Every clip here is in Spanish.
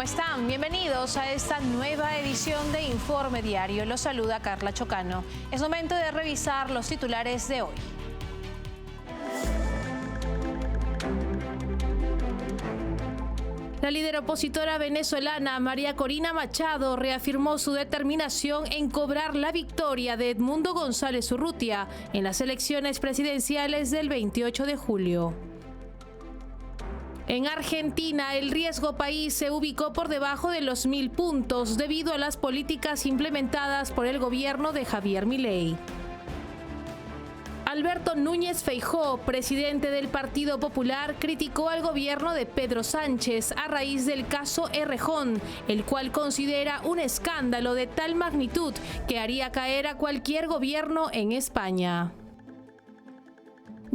¿Cómo están? Bienvenidos a esta nueva edición de Informe Diario. Los saluda Carla Chocano. Es momento de revisar los titulares de hoy. La líder opositora venezolana María Corina Machado reafirmó su determinación en cobrar la victoria de Edmundo González Urrutia en las elecciones presidenciales del 28 de julio. En Argentina, el riesgo país se ubicó por debajo de los 1000 puntos debido a las políticas implementadas por el gobierno de Javier Milei. Alberto Núñez Feijóo, presidente del Partido Popular, criticó al gobierno de Pedro Sánchez a raíz del caso Errejón, el cual considera un escándalo de tal magnitud que haría caer a cualquier gobierno en España.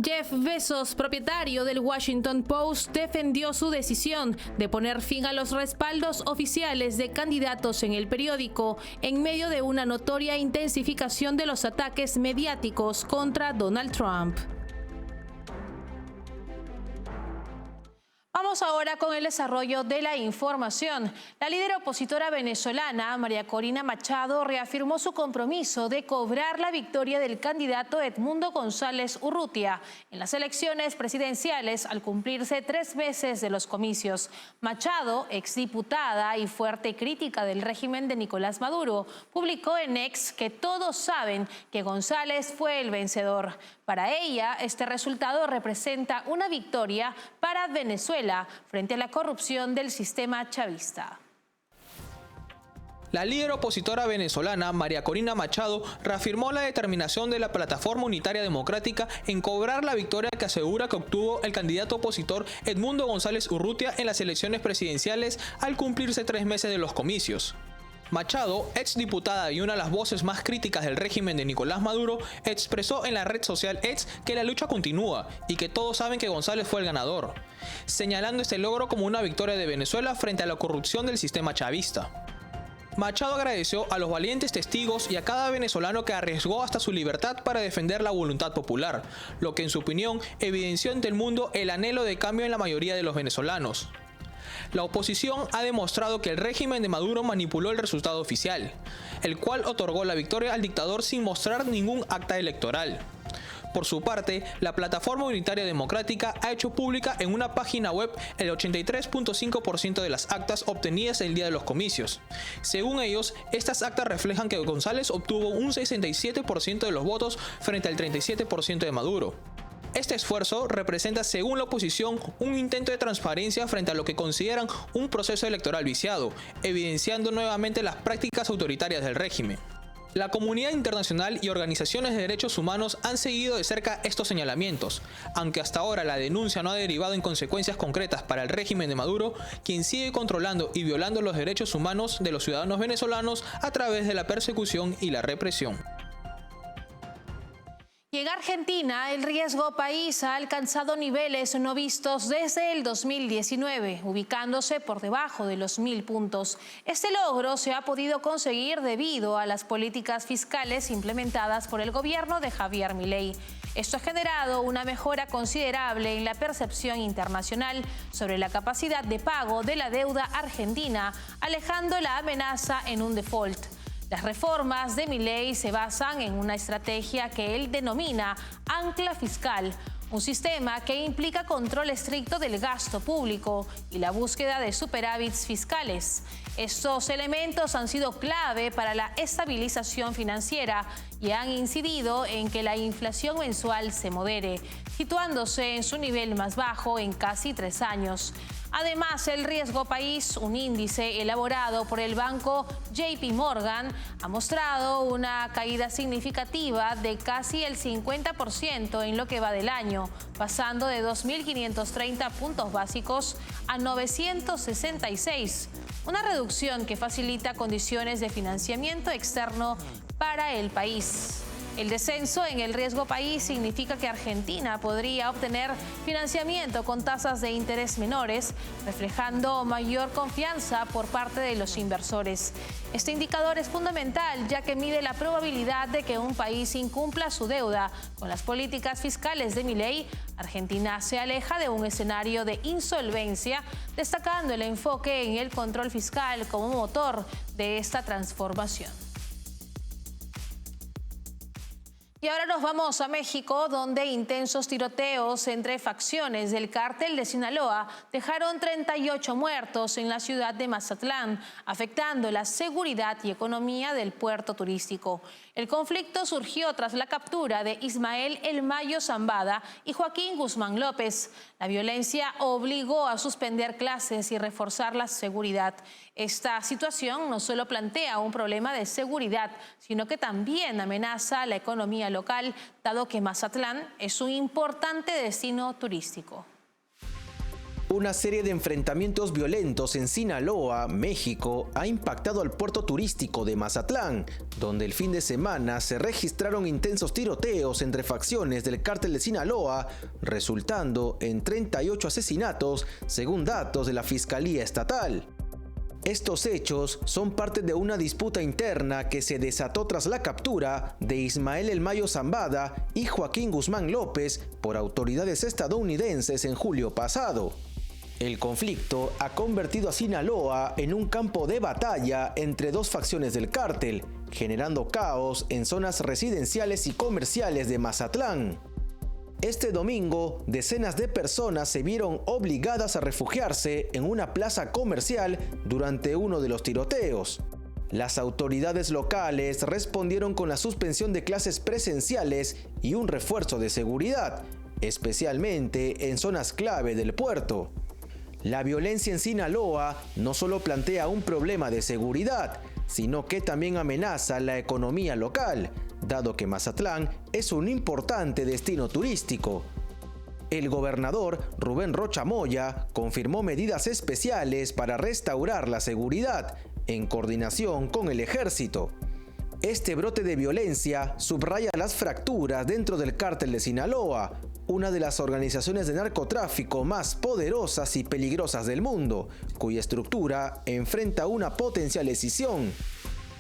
Jeff Bezos, propietario del Washington Post, defendió su decisión de poner fin a los respaldos oficiales de candidatos en el periódico en medio de una notoria intensificación de los ataques mediáticos contra Donald Trump. Vamos ahora con el desarrollo de la información. La líder opositora venezolana, María Corina Machado, reafirmó su compromiso de cobrar la victoria del candidato Edmundo González Urrutia en las elecciones presidenciales al cumplirse 3 meses de los comicios. Machado, exdiputada y fuerte crítica del régimen de Nicolás Maduro, publicó en X que todos saben que González fue el vencedor. Para ella, este resultado representa una victoria para Venezuela frente a la corrupción del sistema chavista. La líder opositora venezolana, María Corina Machado, reafirmó la determinación de la Plataforma Unitaria Democrática en cobrar la victoria que asegura que obtuvo el candidato opositor Edmundo González Urrutia en las elecciones presidenciales al cumplirse 3 meses de los comicios. Machado, exdiputada y una de las voces más críticas del régimen de Nicolás Maduro, expresó en la red social X que la lucha continúa y que todos saben que González fue el ganador, señalando este logro como una victoria de Venezuela frente a la corrupción del sistema chavista. Machado agradeció a los valientes testigos y a cada venezolano que arriesgó hasta su libertad para defender la voluntad popular, lo que en su opinión evidenció ante el mundo el anhelo de cambio en la mayoría de los venezolanos. La oposición ha demostrado que el régimen de Maduro manipuló el resultado oficial, el cual otorgó la victoria al dictador sin mostrar ningún acta electoral. Por su parte, la Plataforma Unitaria Democrática ha hecho pública en una página web el 83.5% de las actas obtenidas el día de los comicios. Según ellos, estas actas reflejan que González obtuvo un 67% de los votos frente al 37% de Maduro. Este esfuerzo representa, según la oposición, un intento de transparencia frente a lo que consideran un proceso electoral viciado, evidenciando nuevamente las prácticas autoritarias del régimen. La comunidad internacional y organizaciones de derechos humanos han seguido de cerca estos señalamientos, aunque hasta ahora la denuncia no ha derivado en consecuencias concretas para el régimen de Maduro, quien sigue controlando y violando los derechos humanos de los ciudadanos venezolanos a través de la persecución y la represión. Y en Argentina, el riesgo país ha alcanzado niveles no vistos desde el 2019, ubicándose por debajo de los 1000 puntos. Este logro se ha podido conseguir debido a las políticas fiscales implementadas por el gobierno de Javier Milei. Esto ha generado una mejora considerable en la percepción internacional sobre la capacidad de pago de la deuda argentina, alejando la amenaza en un default. Las reformas de Milei se basan en una estrategia que él denomina ancla fiscal, un sistema que implica control estricto del gasto público y la búsqueda de superávits fiscales. Estos elementos han sido clave para la estabilización financiera y han incidido en que la inflación mensual se modere, situándose en su nivel más bajo en casi 3 años. Además, el riesgo país, un índice elaborado por el banco JP Morgan, ha mostrado una caída significativa de casi el 50% en lo que va del año, pasando de 2.530 puntos básicos a 966, una reducción que facilita condiciones de financiamiento externo para el país. El descenso en el riesgo país significa que Argentina podría obtener financiamiento con tasas de interés menores, reflejando mayor confianza por parte de los inversores. Este indicador es fundamental ya que mide la probabilidad de que un país incumpla su deuda. Con las políticas fiscales de Milei, Argentina se aleja de un escenario de insolvencia, destacando el enfoque en el control fiscal como motor de esta transformación. Y ahora nos vamos a México, donde intensos tiroteos entre facciones del cártel de Sinaloa dejaron 38 muertos en la ciudad de Mazatlán, afectando la seguridad y economía del puerto turístico. El conflicto surgió tras la captura de Ismael El Mayo Zambada y Joaquín Guzmán López. La violencia obligó a suspender clases y reforzar la seguridad. Esta situación no solo plantea un problema de seguridad, sino que también amenaza la economía local, dado que Mazatlán es un importante destino turístico. Una serie de enfrentamientos violentos en Sinaloa, México, ha impactado al puerto turístico de Mazatlán, donde el fin de semana se registraron intensos tiroteos entre facciones del cártel de Sinaloa, resultando en 38 asesinatos, según datos de la Fiscalía Estatal. Estos hechos son parte de una disputa interna que se desató tras la captura de Ismael El Mayo Zambada y Joaquín Guzmán López por autoridades estadounidenses en julio pasado. El conflicto ha convertido a Sinaloa en un campo de batalla entre dos facciones del cártel, generando caos en zonas residenciales y comerciales de Mazatlán. Este domingo, decenas de personas se vieron obligadas a refugiarse en una plaza comercial durante uno de los tiroteos. Las autoridades locales respondieron con la suspensión de clases presenciales y un refuerzo de seguridad, especialmente en zonas clave del puerto. La violencia en Sinaloa no solo plantea un problema de seguridad, sino que también amenaza la economía local, dado que Mazatlán es un importante destino turístico. El gobernador Rubén Rocha Moya confirmó medidas especiales para restaurar la seguridad, en coordinación con el ejército. Este brote de violencia subraya las fracturas dentro del cártel de Sinaloa, una de las organizaciones de narcotráfico más poderosas y peligrosas del mundo, cuya estructura enfrenta una potencial escisión.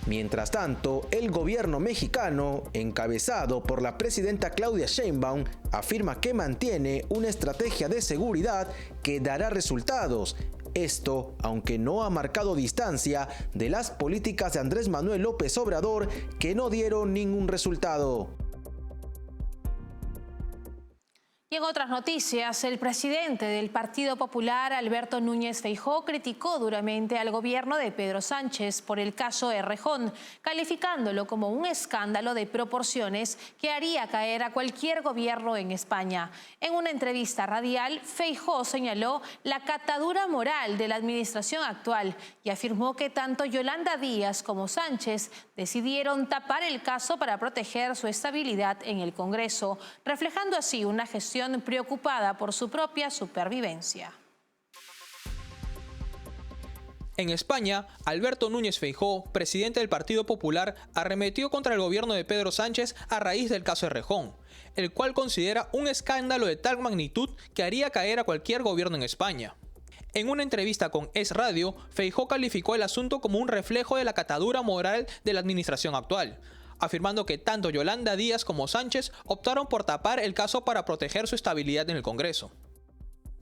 Mientras tanto, el gobierno mexicano, encabezado por la presidenta Claudia Sheinbaum, afirma que mantiene una estrategia de seguridad que dará resultados. Esto, aunque no ha marcado distancia de las políticas de Andrés Manuel López Obrador, que no dieron ningún resultado. Y en otras noticias, el presidente del Partido Popular, Alberto Núñez Feijóo, criticó duramente al gobierno de Pedro Sánchez por el caso Errejón, calificándolo como un escándalo de proporciones que haría caer a cualquier gobierno en España. En una entrevista radial, Feijóo señaló la catadura moral de la administración actual y afirmó que tanto Yolanda Díaz como Sánchez decidieron tapar el caso para proteger su estabilidad en el Congreso, reflejando así una gestión preocupada por su propia supervivencia. En España, Alberto Núñez Feijóo, presidente del Partido Popular, arremetió contra el gobierno de Pedro Sánchez a raíz del caso Errejón, el cual considera un escándalo de tal magnitud que haría caer a cualquier gobierno en España. En una entrevista con Es Radio, Feijóo calificó el asunto como un reflejo de la catadura moral de la administración actual, afirmando que tanto Yolanda Díaz como Sánchez optaron por tapar el caso para proteger su estabilidad en el Congreso.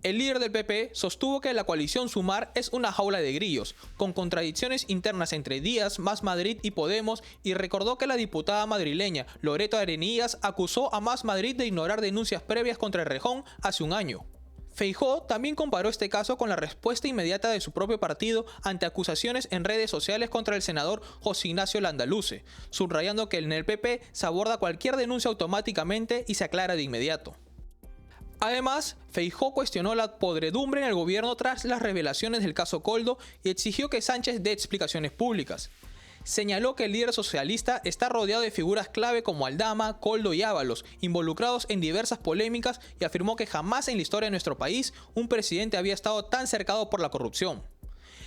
El líder del PP sostuvo que la coalición Sumar es una jaula de grillos, con contradicciones internas entre Díaz, Más Madrid y Podemos, y recordó que la diputada madrileña Loreto Arenillas acusó a Más Madrid de ignorar denuncias previas contra Errejón hace un año. Feijóo también comparó este caso con la respuesta inmediata de su propio partido ante acusaciones en redes sociales contra el senador José Ignacio Landaluce, subrayando que en el PP se aborda cualquier denuncia automáticamente y se aclara de inmediato. Además, Feijóo cuestionó la podredumbre en el gobierno tras las revelaciones del caso Koldo y exigió que Sánchez dé explicaciones públicas. Señaló que el líder socialista está rodeado de figuras clave como Aldama, Koldo y Ábalos, involucrados en diversas polémicas, y afirmó que jamás en la historia de nuestro país un presidente había estado tan cercado por la corrupción.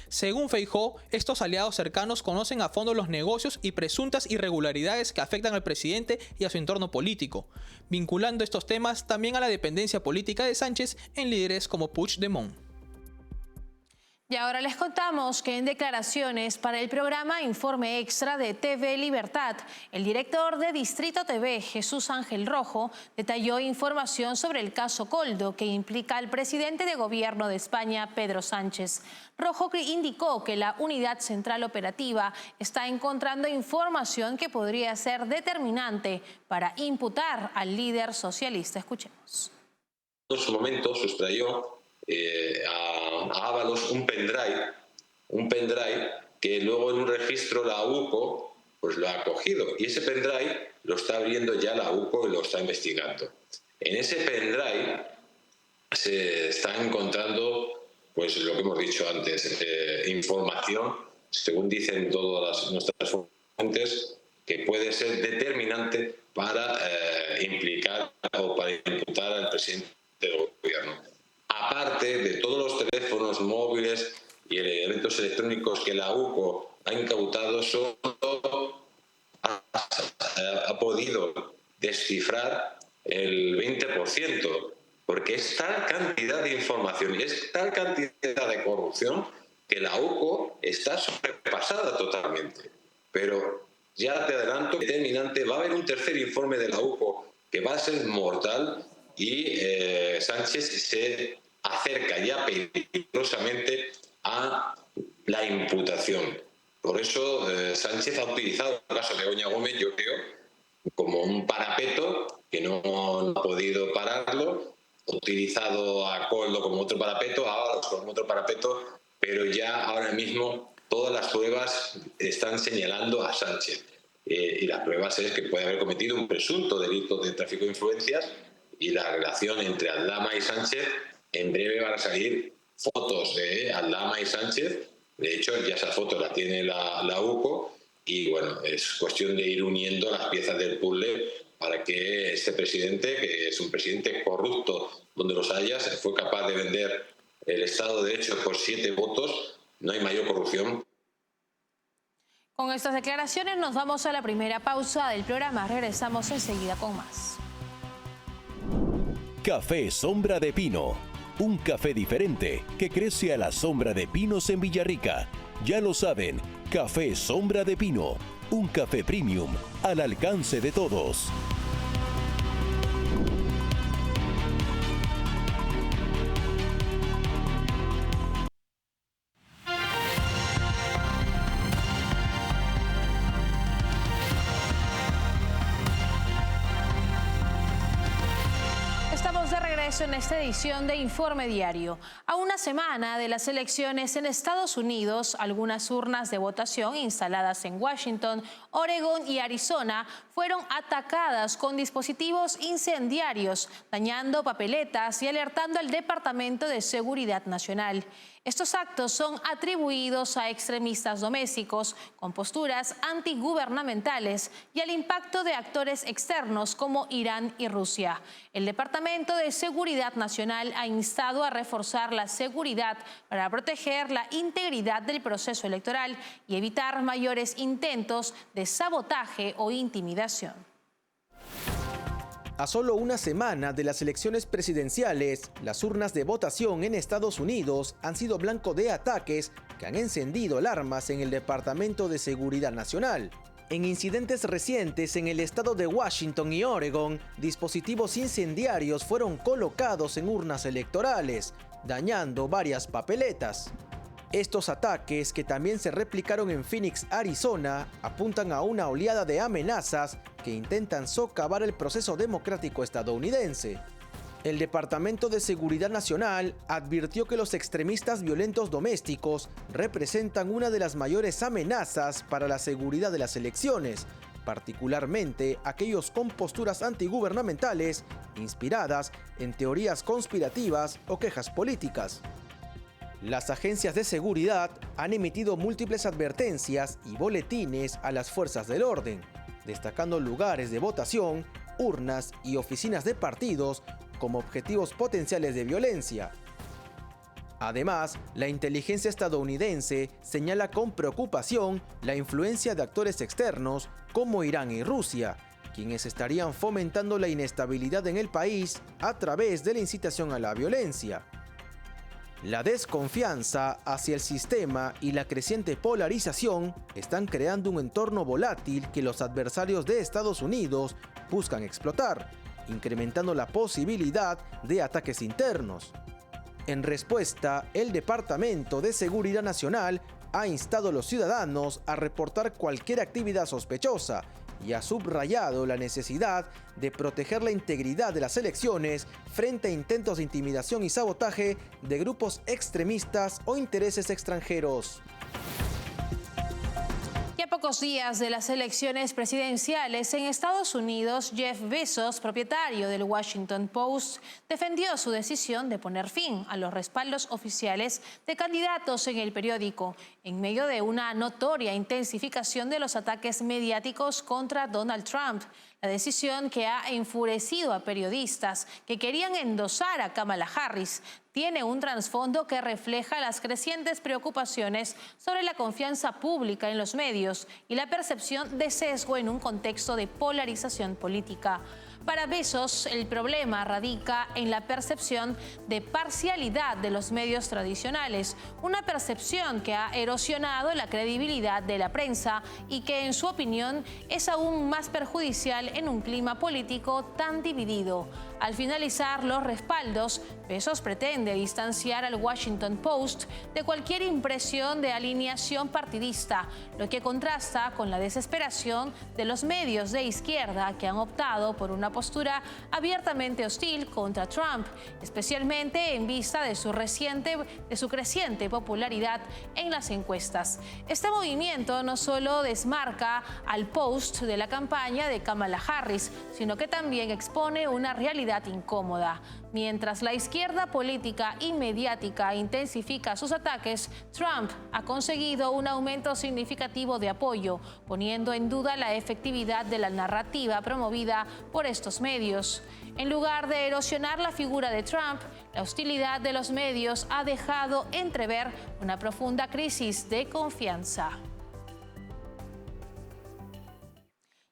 Según Feijóo, estos aliados cercanos conocen a fondo los negocios y presuntas irregularidades que afectan al presidente y a su entorno político, vinculando estos temas también a la dependencia política de Sánchez en líderes como Puigdemont. Y ahora les contamos que en declaraciones para el programa Informe Extra de TV Libertad, el director de Distrito TV, Jesús Ángel Rojo, detalló información sobre el caso Koldo que implica al presidente de gobierno de España, Pedro Sánchez. Rojo indicó que la Unidad Central Operativa está encontrando información que podría ser determinante para imputar al líder socialista. Escuchemos. En su momento sustrayó a Ábalos un pendrive que luego en un registro la UCO pues lo ha cogido, y ese pendrive lo está abriendo ya la UCO y lo está investigando. En ese pendrive se está encontrando, pues lo que hemos dicho antes, información, según dicen todas nuestras fuentes, que puede ser determinante para implicar o para imputar al presidente del gobierno. Aparte de todos los teléfonos móviles y elementos electrónicos que la UCO ha incautado, solo ha podido descifrar el 20%, porque es tal cantidad de información y es tal cantidad de corrupción que la UCO está sobrepasada totalmente. Pero ya te adelanto, determinante, va a haber un tercer informe de la UCO que va a ser mortal, y Sánchez se acerca ya peligrosamente a la imputación. Por eso Sánchez ha utilizado el caso de Begoña Gómez, yo creo, como un parapeto, que no ha podido pararlo. Ha utilizado a Koldo como otro parapeto, a Ábalos como otro parapeto, pero ya ahora mismo todas las pruebas están señalando a Sánchez. Y las pruebas es que puede haber cometido un presunto delito de tráfico de influencias, y la relación entre Aldama y Sánchez, en breve van a salir fotos de Aldama y Sánchez. De hecho, ya esa foto la tiene la UCO, y bueno, es cuestión de ir uniendo las piezas del puzzle para que este presidente, que es un presidente corrupto donde los haya, se fue capaz de vender el Estado de Derecho por 7 votos. No hay mayor corrupción. Con estas declaraciones nos vamos a la primera pausa del programa. Regresamos enseguida con más. Café Sombra de Pino, un café diferente que crece a la sombra de pinos en Villarrica. Ya lo saben, Café Sombra de Pino, un café premium al alcance de todos. En esta edición de Informe Diario. A una semana de las elecciones en Estados Unidos, algunas urnas de votación instaladas en Washington, Oregón y Arizona fueron atacadas con dispositivos incendiarios, dañando papeletas y alertando al Departamento de Seguridad Nacional. Estos actos son atribuidos a extremistas domésticos con posturas antigubernamentales y al impacto de actores externos como Irán y Rusia. El Departamento de Seguridad Nacional ha instado a reforzar la seguridad para proteger la integridad del proceso electoral y evitar mayores intentos de sabotaje o intimidación. A solo una semana de las elecciones presidenciales, las urnas de votación en Estados Unidos han sido blanco de ataques que han encendido alarmas en el Departamento de Seguridad Nacional. En incidentes recientes en el estado de Washington y Oregón, dispositivos incendiarios fueron colocados en urnas electorales, dañando varias papeletas. Estos ataques, que también se replicaron en Phoenix, Arizona, apuntan a una oleada de amenazas que intentan socavar el proceso democrático estadounidense. El Departamento de Seguridad Nacional advirtió que los extremistas violentos domésticos representan una de las mayores amenazas para la seguridad de las elecciones, particularmente aquellos con posturas antigubernamentales inspiradas en teorías conspirativas o quejas políticas. Las agencias de seguridad han emitido múltiples advertencias y boletines a las fuerzas del orden, destacando lugares de votación, urnas y oficinas de partidos como objetivos potenciales de violencia. Además, la inteligencia estadounidense señala con preocupación la influencia de actores externos como Irán y Rusia, quienes estarían fomentando la inestabilidad en el país a través de la incitación a la violencia. La desconfianza hacia el sistema y la creciente polarización están creando un entorno volátil que los adversarios de Estados Unidos buscan explotar, incrementando la posibilidad de ataques internos. En respuesta, el Departamento de Seguridad Nacional ha instado a los ciudadanos a reportar cualquier actividad sospechosa y ha subrayado la necesidad de proteger la integridad de las elecciones frente a intentos de intimidación y sabotaje de grupos extremistas o intereses extranjeros. Y a pocos días de las elecciones presidenciales en Estados Unidos, Jeff Bezos, propietario del Washington Post, defendió su decisión de poner fin a los respaldos oficiales de candidatos en el periódico, en medio de una notoria intensificación de los ataques mediáticos contra Donald Trump. La decisión, que ha enfurecido a periodistas que querían endosar a Kamala Harris, tiene un trasfondo que refleja las crecientes preocupaciones sobre la confianza pública en los medios y la percepción de sesgo en un contexto de polarización política. Para Bezos, el problema radica en la percepción de parcialidad de los medios tradicionales, una percepción que ha erosionado la credibilidad de la prensa y que, en su opinión, es aún más perjudicial en un clima político tan dividido. Al finalizar los respaldos, Bezos pretende distanciar al Washington Post de cualquier impresión de alineación partidista, lo que contrasta con la desesperación de los medios de izquierda que han optado por una postura abiertamente hostil contra Trump, especialmente en vista de su creciente popularidad en las encuestas. Este movimiento no solo desmarca al Post de la campaña de Kamala Harris, sino que también expone una realidad incómoda. Mientras la izquierda política y mediática intensifica sus ataques, Trump ha conseguido un aumento significativo de apoyo, poniendo en duda la efectividad de la narrativa promovida por estos medios. En lugar de erosionar la figura de Trump, la hostilidad de los medios ha dejado entrever una profunda crisis de confianza.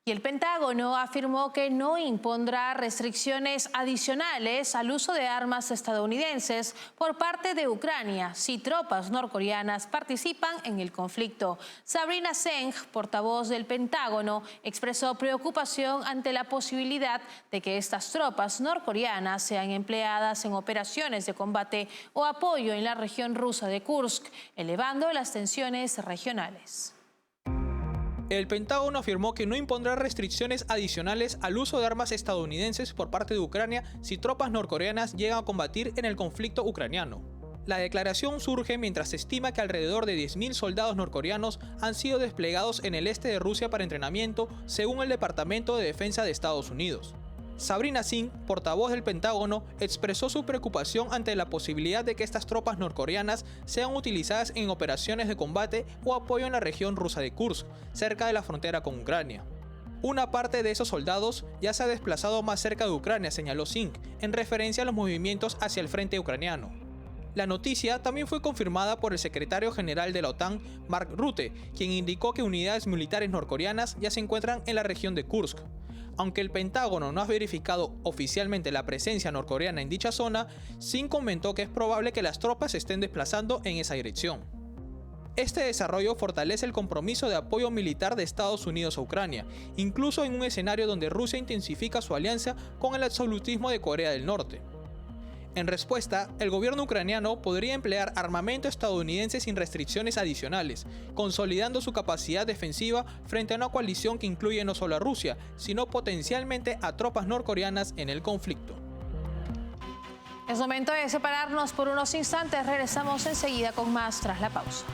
Y el Pentágono afirmó que no impondrá restricciones adicionales al uso de armas estadounidenses por parte de Ucrania si tropas norcoreanas participan en el conflicto. Sabrina Singh, portavoz del Pentágono, expresó preocupación ante la posibilidad de que estas tropas norcoreanas sean empleadas en operaciones de combate o apoyo en la región rusa de Kursk, elevando las tensiones regionales. El Pentágono afirmó que no impondrá restricciones adicionales al uso de armas estadounidenses por parte de Ucrania si tropas norcoreanas llegan a combatir en el conflicto ucraniano. La declaración surge mientras se estima que alrededor de 10.000 soldados norcoreanos han sido desplegados en el este de Rusia para entrenamiento, según el Departamento de Defensa de Estados Unidos. Sabrina Singh, portavoz del Pentágono, expresó su preocupación ante la posibilidad de que estas tropas norcoreanas sean utilizadas en operaciones de combate o apoyo en la región rusa de Kursk, cerca de la frontera con Ucrania. Una parte de esos soldados ya se ha desplazado más cerca de Ucrania, señaló Singh, en referencia a los movimientos hacia el frente ucraniano. La noticia también fue confirmada por el secretario general de la OTAN, Mark Rutte, quien indicó que unidades militares norcoreanas ya se encuentran en la región de Kursk. Aunque el Pentágono no ha verificado oficialmente la presencia norcoreana en dicha zona, Singh comentó que es probable que las tropas se estén desplazando en esa dirección. Este desarrollo fortalece el compromiso de apoyo militar de Estados Unidos a Ucrania, incluso en un escenario donde Rusia intensifica su alianza con el absolutismo de Corea del Norte. En respuesta, el gobierno ucraniano podría emplear armamento estadounidense sin restricciones adicionales, consolidando su capacidad defensiva frente a una coalición que incluye no solo a Rusia, sino potencialmente a tropas norcoreanas en el conflicto. Es momento de separarnos por unos instantes. Regresamos enseguida con más tras la pausa.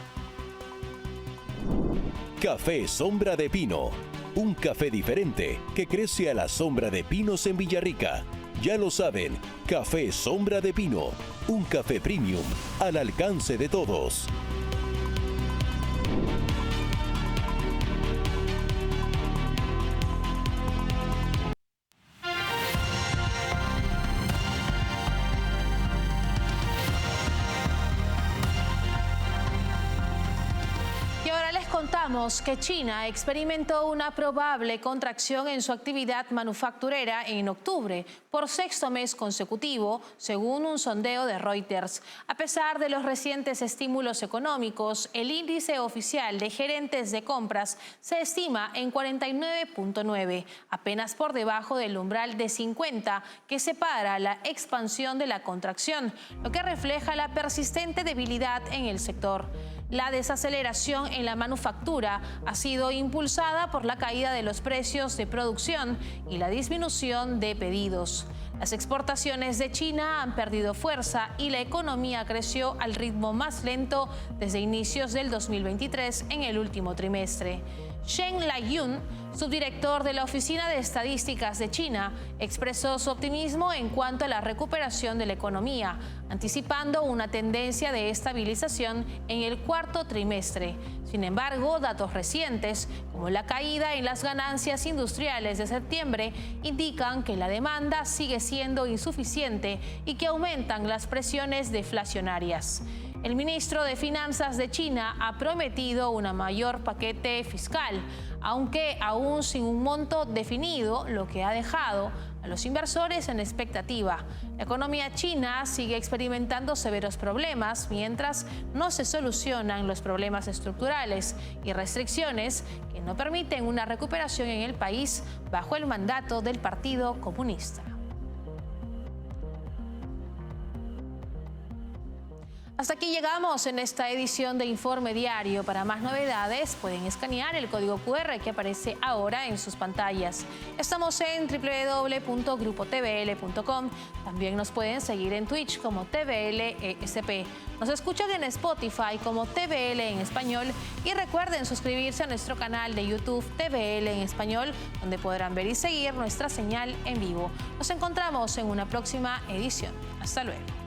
Café Sombra de Pino, un café diferente que crece a la sombra de pinos en Villarrica. Ya lo saben, Café Sombra de Pino, un café premium al alcance de todos. contamos que China experimentó una probable contracción en su actividad manufacturera en octubre, por sexto mes consecutivo, según un sondeo de Reuters. A pesar de los recientes estímulos económicos, el índice oficial de gerentes de compras se estima en 49.9, apenas por debajo del umbral de 50 que separa la expansión de la contracción, lo que refleja la persistente debilidad en el sector. La desaceleración en la manufactura ha sido impulsada por la caída de los precios de producción y la disminución de pedidos. Las exportaciones de China han perdido fuerza y la economía creció al ritmo más lento desde inicios del 2023 en el último trimestre. Shen Laiyun, subdirector de la Oficina de Estadísticas de China, expresó su optimismo en cuanto a la recuperación de la economía, anticipando una tendencia de estabilización en el cuarto trimestre. Sin embargo, datos recientes, como la caída en las ganancias industriales de septiembre, indican que la demanda sigue siendo insuficiente y que aumentan las presiones deflacionarias. El ministro de Finanzas de China ha prometido un mayor paquete fiscal, aunque aún sin un monto definido, lo que ha dejado a los inversores en expectativa. La economía china sigue experimentando severos problemas mientras no se solucionan los problemas estructurales y restricciones que no permiten una recuperación en el país bajo el mandato del Partido Comunista. Hasta aquí llegamos en esta edición de Informe Diario. Para más novedades pueden escanear el código QR que aparece ahora en sus pantallas. Estamos en www.grupotvl.com. También nos pueden seguir en Twitch como TVLESP. Nos escuchan en Spotify como TVL en español y recuerden suscribirse a nuestro canal de YouTube TVL en español, donde podrán ver y seguir nuestra señal en vivo. Nos encontramos en una próxima edición. Hasta luego.